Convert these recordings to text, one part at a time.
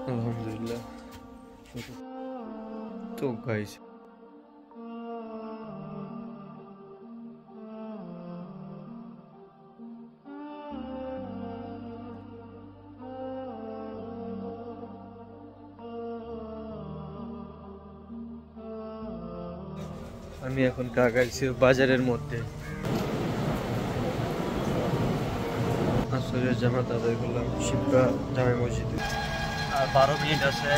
আলহামদুলিল্লাহ। তো গাইস আমি এখন কাগাইছি বাজারের মধ্যে। আসরের জামাত আদায় করলাম শিবকা জামে মসজিদে। আর 12 মিনিট আছে।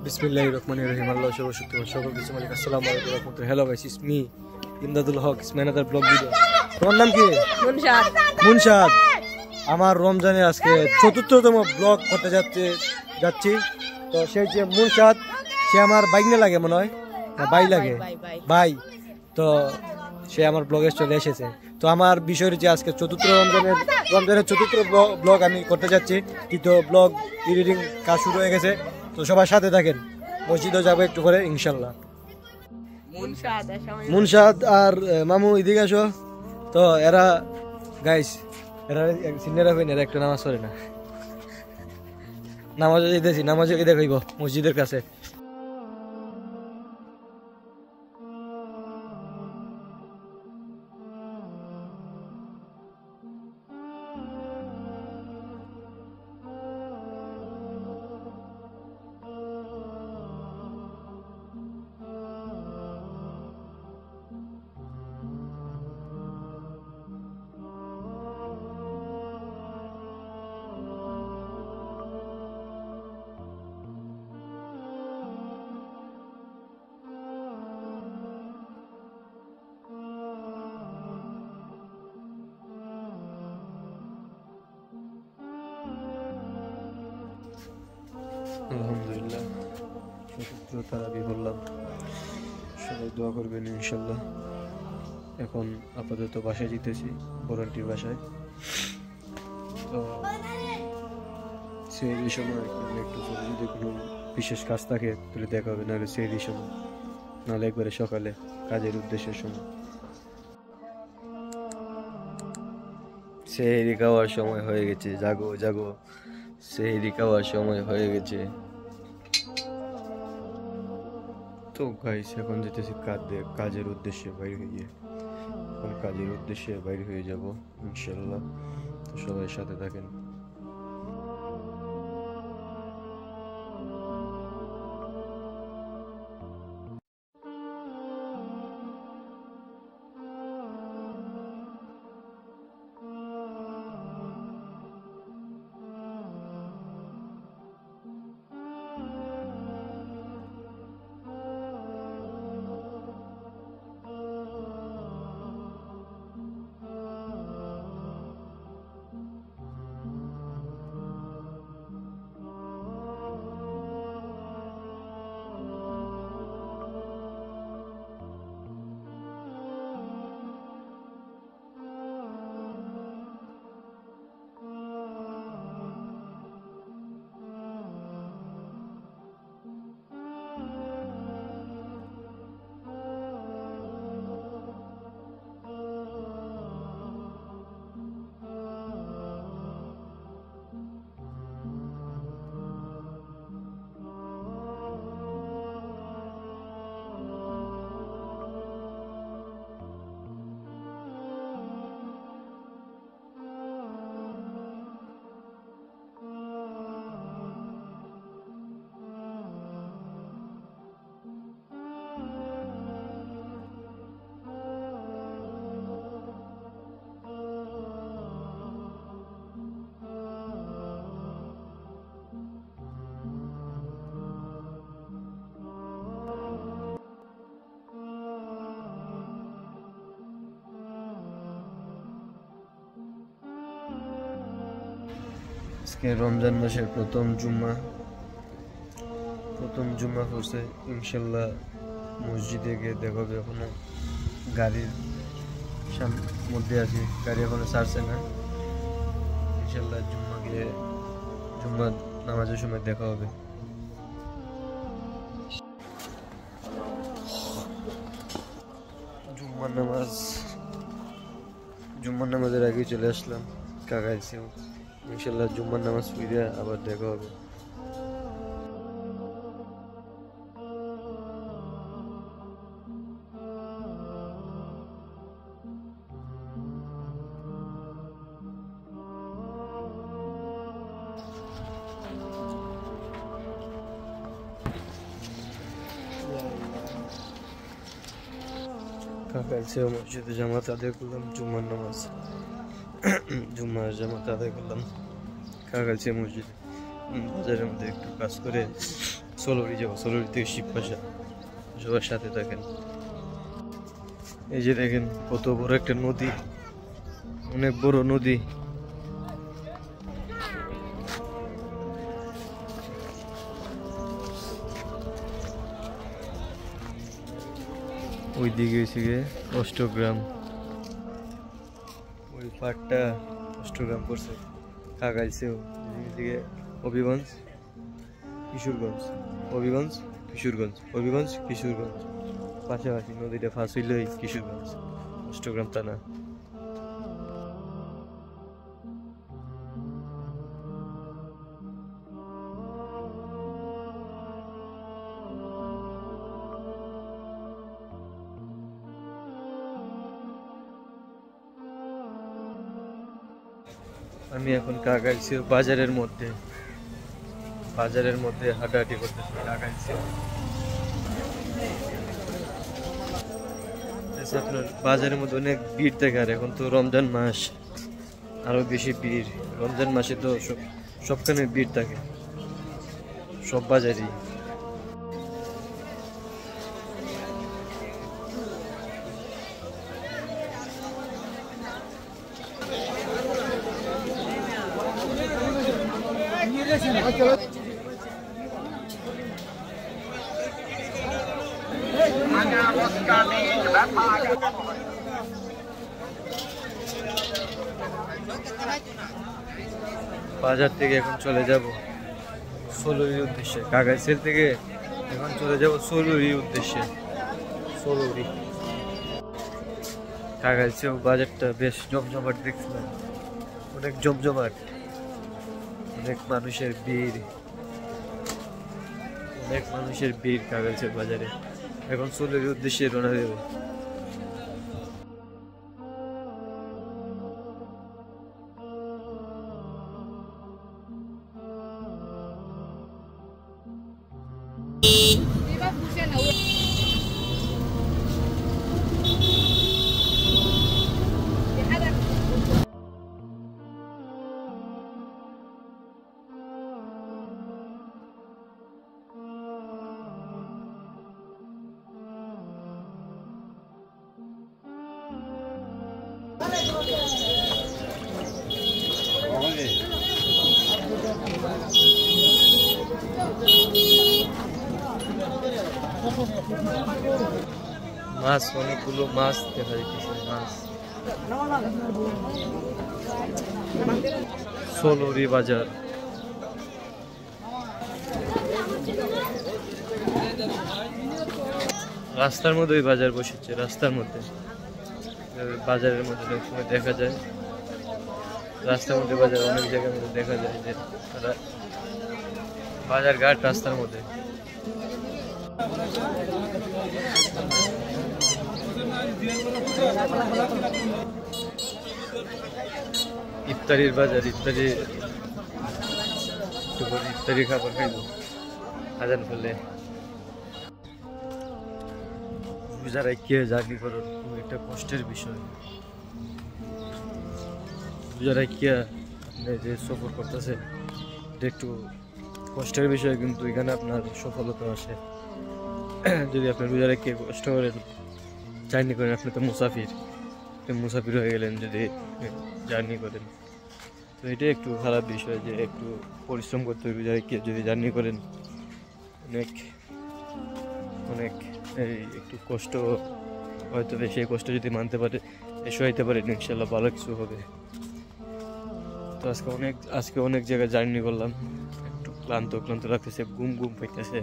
বিসমিল্লাহির রহমানির রহিম। আল্লাহ সর্বশক্তি সকল কিছু মালিক। আসসালামু আলাইকুম ওয়া রাহমাতুল্লাহি। Hello guys, it's me Imdadul Haque. It's another blog video. তোমার নাম কি? মুনশাদ। মুনশাদ। আমার রমজানে আজকে ৪র্থতম ব্লগ করতে যাচ্ছি। তো সেই যে মুনশাদ, সে আমার বাইকনে লাগে মনে হয়, না বাই লাগে, বাই। তো সে আমার ব্লগে চলে এসেছে। তো আমার বিষয় হচ্ছে আজকে রমজানের ৪র্থ ব্লগ আমি করতে যাচ্ছি। তৃতীয় ব্লগ এডিটিং কাজ শুরু হয়ে গেছে। তো সবার সাথে থাকেন। মসজিদও যাবো একটু করে ইনশাল্লাহ। মুনশাদ আর মামু এদিকে আসো। তো এরা গাইস, এরা সিনিয়র হইন, এরা একটু নামাজ পড়ে না। নামাজও যেতেছি, নামাজও দেখাইব মসজিদের কাছে। আলহামদুলিল্লাহ, তারাবি বললাম, সবাই দোয়া করবেন ইনশাল্লাহ। এখন আপাতত বাসায় যেতেছি, বরন্টির বাসায়। তো সেই সময় একটু যদি কোনো বিশেষ কাজ থাকে তাহলে দেখা হবে, নাহলে সেই সময়, নাহলে একবারে সকালে কাজের উদ্দেশ্যের সময়। সেহরি খাওয়ার সময় হয়ে গেছে, জাগো জাগো, সেহরি খাওয়ার সময় হয়ে গেছে। তো গাইস এখন যেতেছি কাজের উদ্দেশ্যে বাইরে হয়ে, এখন কাজের উদ্দেশ্যে বাইরে হয়ে যাব ইনশাল্লাহ। তো সবাই সাথে থাকেন। আজকে রমজান মাসের প্রথম জুম্মা পড়ছে ইনশাল্লাহ। মসজিদে গিয়ে দেখাবে, এখনো গাড়ির মধ্যে আছি, গাড়ি এখনো ছাড়ছে না। ইনশাল্লাহ জুম্মা নামাজের সময় দেখা হবে। জুম্মার নামাজের আগে চলে আসলাম কাকাইছে। ইনশাল্লাহ জুম্মার নামাজ পড়ে আবার দেখা হবে। কাকাইছে মসজিদে জামাত আদায় করলাম, জুম্মার জামাত আদায় করলাম কাকাইছে মসজিদে। বাজারের মধ্যে একটু কাজ করে সোলরি যাবো, সোলরি থেকে শিবপাশা। সবার সাথে থাকেন। এই যে দেখেন কত বড় একটা নদী, অনেক বড় নদী। ওই দিকে হয়েছে গিয়ে অষ্টগ্রাম, ওই পাটটা অষ্টগ্রাম পড়ছে। কাকাইছেও এদিকে হবিগঞ্জ কিশোরগঞ্জ পাশাপাশি। নদীটা ফাঁস হইলই কিশোরগঞ্জ, অষ্টগ্রাম থানা। আমি এখন কাকাইছে বাজারের মধ্যে হাঁটাহাঁটি করতেছি। কাকাইছে আপনার বাজারের মধ্যে অনেক ভিড় থাকে, আর এখন তো রমজান মাস, আরো বেশি ভিড়। রমজান মাসে তো সবখানে ভিড় থাকে, সব বাজারই। বাজার থেকে এখন চলে যাব সোলুরির উদ্দেশ্যে। কাকাইছের থেকে এখন চলে যাব সোলুরির উদ্দেশ্যে। কাকাইছেও বাজারটা বেশ জমজমাট দেখছিলাম, অনেক জমজমাট, অনেক মানুষের ভিড় কাকাইছের বাজারে। এখন সোলুরির উদ্দেশ্যে রওনা দেব। মাছ, অনেকগুলো মাছ দেখা যাচ্ছে। মাছ সোলুরি বাজার। রাস্তার মধ্যে ওই বাজার বসেছে, রাস্তার মধ্যে। বাজারের মধ্যে অনেক সময় দেখা যায়, রাস্তার মধ্যে বাজার অনেক জায়গার মধ্যে দেখা যায় যে তারা বাজার ঘাট রাস্তার মধ্যে। ইফতারির বাজার, ইফতারি খাবার খাইব আজান করলে। যারা কে চাকরি করো, একটা কষ্টের বিষয়। যারা কে আপনি যে সফর করতেছে, এটা একটু কষ্টের বিষয়, কিন্তু এখানে আপনার সফলতা আসে। যদি আপনি রোজা রেখে কষ্ট করেন, জার্নি করেন, আপনি তো মুসাফির হয়ে গেলেন যদি জার্নি করেন। তো এটা একটু খারাপ বিষয় যে একটু পরিশ্রম করতে হবে রোজা রেখে যদি জার্নি করেন। অনেক একটু কষ্ট হয়তো, সেই কষ্ট যদি মানতে পারে, এসে হইতে পারে, ইনশাল্লাহ ভালো কিছু হবে। তো আজকে অনেক জায়গায় জার্নি করলাম, একটু ক্লান্ত লাগতেছে, ঘুম পাইতেছে।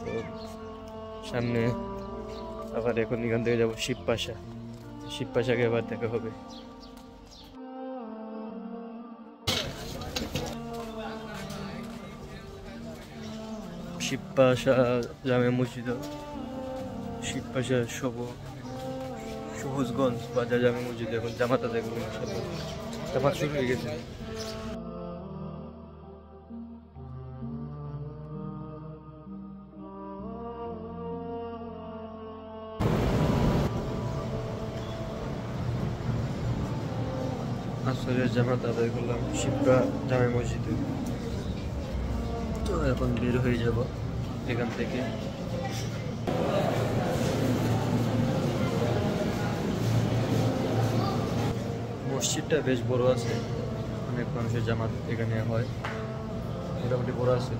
তো সামনে আবার এখন এখান থেকে যাবো শিবপাশাকে আবার দেখা হবে। শিবপাশা জামে মসজিদ, শিবপাশা সবুজগঞ্জ বাজার জামে মসজিদ। এখন জামাতা দেখবো, জামাত শুরু হয়ে গেছে। আসরের জামাত আদায় করলাম শিবকা জামে মসজিদে। তো এখন বের হয়ে যাব এখান থেকে। মসজিদটা বেশ বড় আছে, অনেক মানুষের জামাত এখানে হয়, মোটামুটি বড় আছে।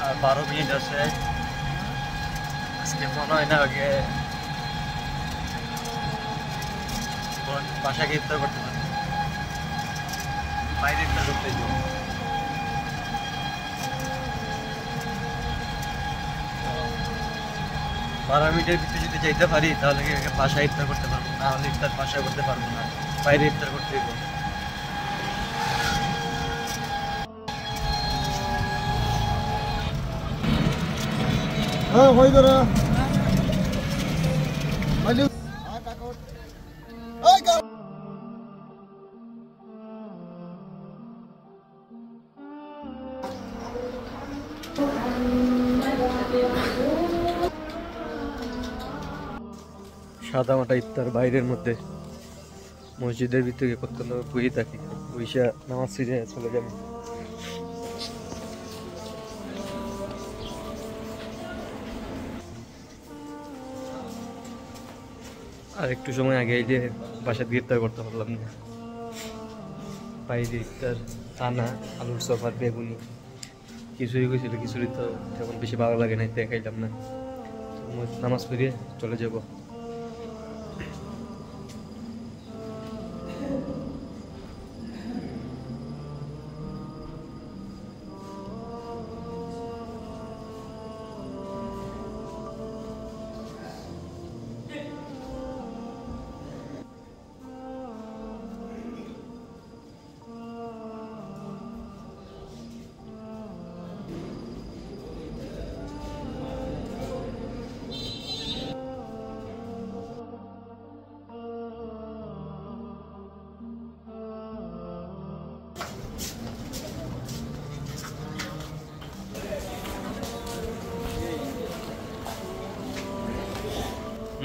আর 12 মিনিট আছে, আজকে মনে হয় না আগে বাসাকে ইফতার করতে পারি, বাইরে ইফতার করতে যাবো। 12 মিনিটের ভিতরে যদি যাইতে পারি তাহলে বাসায় ইফতার করতে পারবো, না হলে ইফতার বাসায় করতে পারবো না, বাইরে ইফতার করতে হইব। সাদামাটা ইফতার বাইরের মধ্যে, মসজিদের ভিতরে করতে বই থাকি, বইসা নামাজ ফিরে চলে যাবে। আর একটু সময় আগে এই যে বাসায় দিয়ে ইফতার করতে পারলাম না, বাইরে ইফতার চানা, আলুর চপ আর বেগুনি, খিচুড়ি গেছিল, খিচুড়ি তো তেমন বেশি ভালো লাগে না, তাই খাইলাম না। নামাজ পড়ে চলে যাব।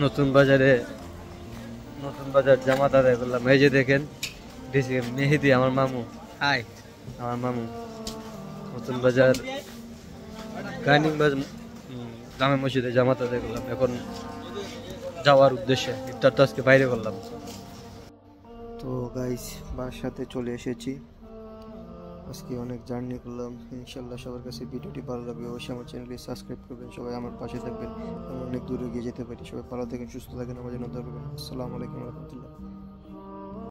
নতুন বাজার জামাত আদায় করলাম। এই যে দেখেন মেহেদি, আমার মামু। হাই, আমার মামু। নতুন বাজার গাইনিং বাজার জামে মসজিদে জামাত আদায় করলাম। এখন যাওয়ার উদ্দেশ্যে ইফতার তো আজকে বাইরে করলাম। তো গাইস, বাসাতে চলে এসেছি। আজকে অনেক জার্নি করলাম। ইনশাল্লাহ সবার কাছে ভিডিওটি ভালো লাগবে। অবশ্যই আমার চ্যানেলটি সাবস্ক্রাইব করবেন, সবাই আমার পাশে থাকবেন, আমি অনেক দূরে গিয়ে যেতে পারি। সবাই ভালো থাকেন, সুস্থ থাকেন, আমার জন্য দোয়া করবেন। আসসালামু আলাইকুম রহমতুল্লাহ।